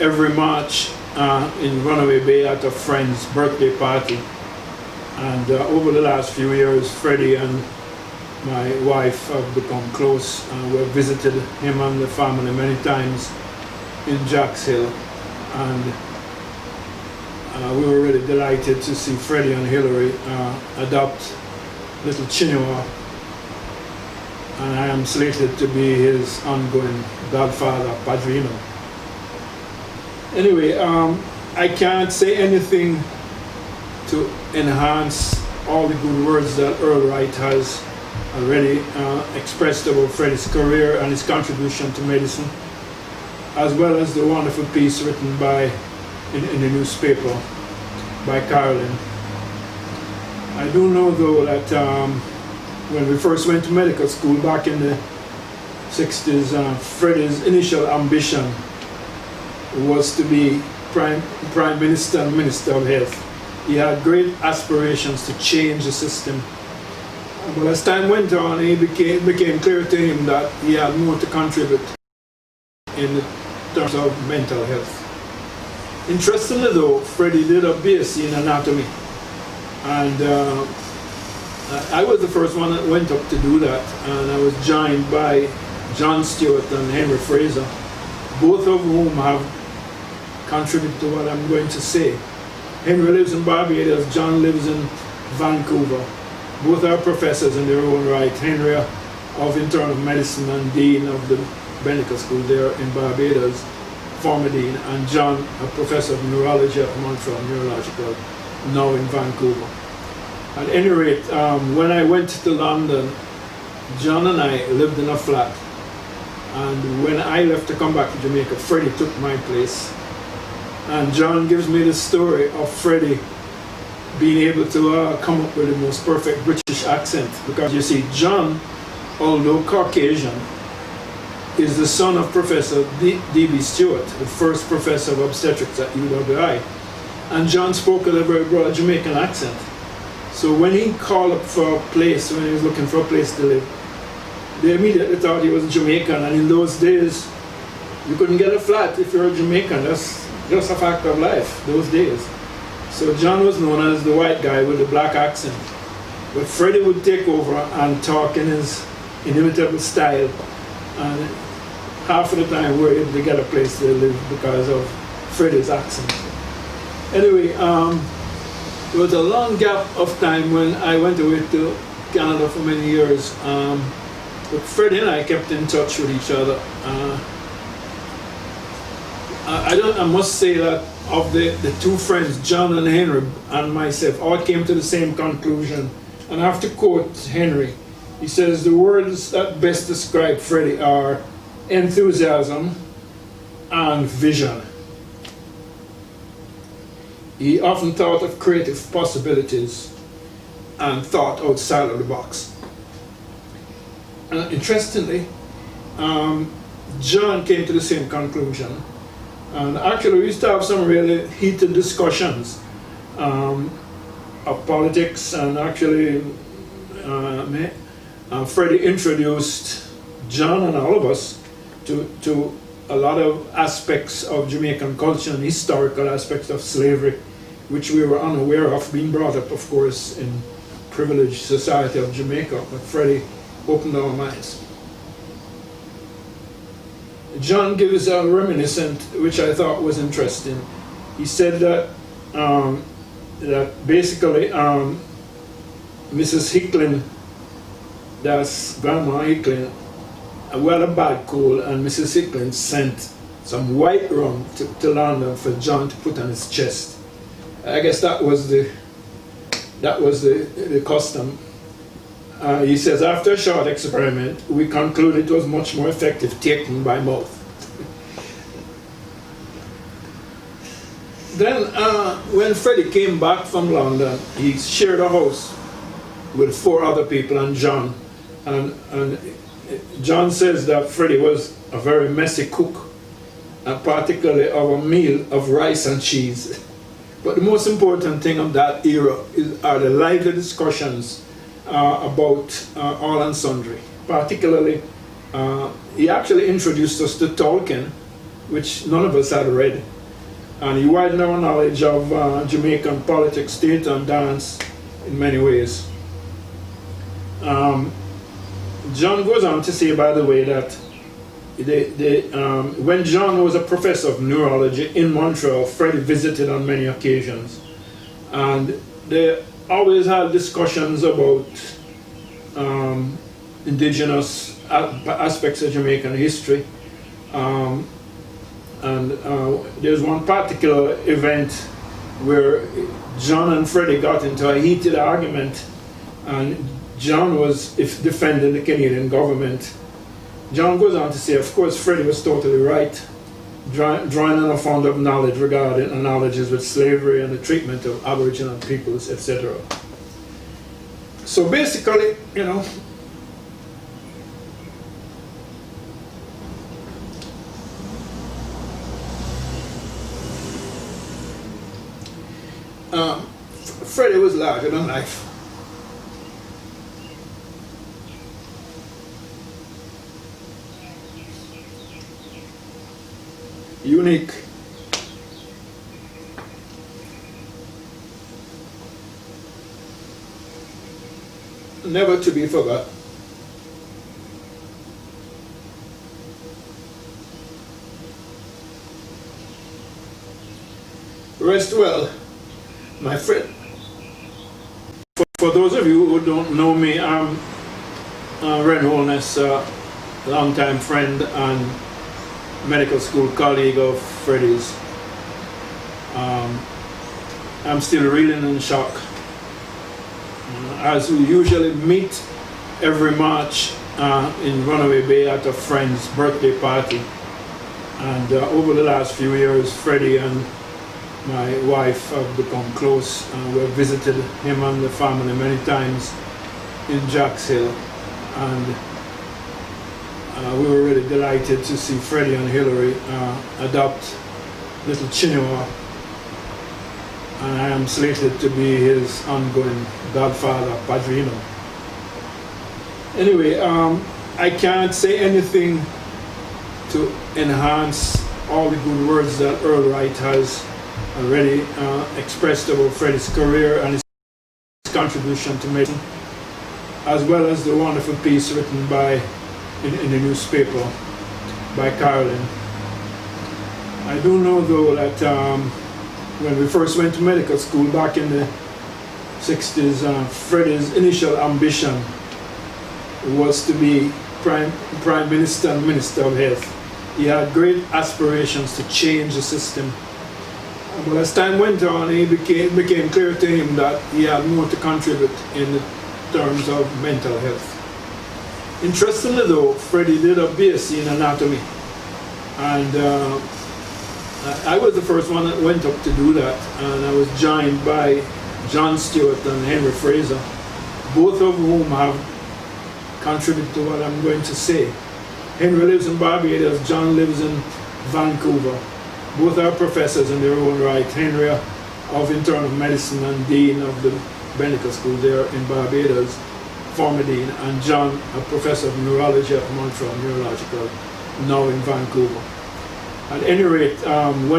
every March in Runaway Bay at a friend's birthday party. And over the last few years, Freddie and my wife have become close. We've visited him and the family many times in Jacks Hill. And we were really delighted to see Freddie and Hillary adopt little Chinua. And I am slated to be his ongoing godfather, padrino. Anyway, I can't say anything to enhance all the good words that Earl Wright has already expressed about Freddie's career and his contribution to medicine, as well as the wonderful piece written in the newspaper by Carolyn. I do know though that when we first went to medical school back in the 60s, Freddie's initial ambition was to be Prime Minister and Minister of Health. He had great aspirations to change the system. But as time went on, it became clear to him that he had more to contribute in terms of mental health. Interestingly though, Freddie did a BSc in anatomy. And I was the first one that went up to do that. And I was joined by John Stewart and Henry Fraser, both of whom have contributed to what I'm going to say. Henry lives in Barbados, John lives in Vancouver. Both are professors in their own right. Henry of internal medicine and dean of the medical school there in Barbados, former dean, and John, a professor of neurology at Montreal Neurological, now in Vancouver. At any rate, when I went to London, John and I lived in a flat. And when I left to come back to Jamaica, Freddie took my place. And John gives me the story of Freddie being able to come up with the most perfect British accent. Because you see, John, although Caucasian, is the son of Professor D.B. Stewart, the first professor of obstetrics at UWI. And John spoke with a very broad Jamaican accent. So when he called up for a place, when he was looking for a place to live, they immediately thought he was Jamaican. And in those days, you couldn't get a flat if you're a Jamaican. That's just a fact of life, those days. So John was known as the white guy with the black accent. But Freddie would take over and talk in his inimitable style. And half of the time we were able to get a place to live because of Freddie's accent. Anyway, there was a long gap of time when I went away to Canada for many years. But Freddie and I kept in touch with each other. I must say that of the two friends, John and Henry and myself, all came to the same conclusion. And I have to quote Henry. He says, the words that best describe Freddie are enthusiasm and vision. He often thought of creative possibilities and thought outside of the box. Interestingly, John came to the same conclusion. And actually, we used to have some really heated discussions of politics, and actually, Freddie introduced John and all of us to a lot of aspects of Jamaican culture and historical aspects of slavery, which we were unaware of, being brought up, of course, in privileged society of Jamaica. But Freddie opened our minds. John gives a reminiscent, which I thought was interesting. He said that that basically Mrs. Hicklin, that's Grandma Hicklin, we had a bad cold, and Mrs. Hicklin sent some white rum to London for John to put on his chest. I guess that was the custom. He says, after a short experiment, we concluded it was much more effective taken by mouth. Then, when Freddie came back from London, he shared a house with 4 other people and John. And John says that Freddie was a very messy cook, and particularly of a meal of rice and cheese. But the most important thing of that era are the lively discussions about all and sundry. Particularly, he actually introduced us to Tolkien, which none of us had read. And he widened our knowledge of Jamaican politics, state, and dance in many ways. John goes on to say, by the way, that when John was a professor of neurology in Montreal, Freddie visited on many occasions. And they always had discussions about indigenous aspects of Jamaican history. There's one particular event where John and Freddie got into a heated argument, and John was defending the Canadian government. John goes on to say, of course, Freddie was totally right, drawing on a fund of knowledge regarding analogies with slavery and the treatment of Aboriginal peoples, etc. So basically, you know, Freddie was larger than life. Unique. Never to be forgot. Rest well, my friend. For those of you who don't know me, I'm Ren Holness, a longtime friend and medical school colleague of Freddie's. I'm still reeling in shock. As we usually meet every March in Runaway Bay at a friend's birthday party. And over the last few years, Freddie and my wife have become close. We have visited him and the family many times in Jacks Hill. And we were really delighted to see Freddie and Hillary adopt little Chinua, and I am slated to be his ongoing godfather, padrino. Anyway, I can't say anything to enhance all the good words that Earl Wright has already expressed about Freddie's career and his contribution to medicine, as well as the wonderful piece written by in the newspaper by Caroline. I do know though that when we first went to medical school back in the 60s, Freddie's initial ambition was to be Prime Minister and Minister of Health. He had great aspirations to change the system. But as time went on, it became clear to him that he had more to contribute in terms of mental health. Interestingly though, Freddie did a BSc in anatomy, and I was the first one that went up to do that, and I was joined by John Stewart and Henry Fraser, both of whom have contributed to what I'm going to say. Henry lives in Barbados, John lives in Vancouver. Both are professors in their own right. Henry of internal medicine and dean of the medical school there in Barbados, former dean, and John, a professor of neurology at Montreal Neurological, now in Vancouver. At any rate, when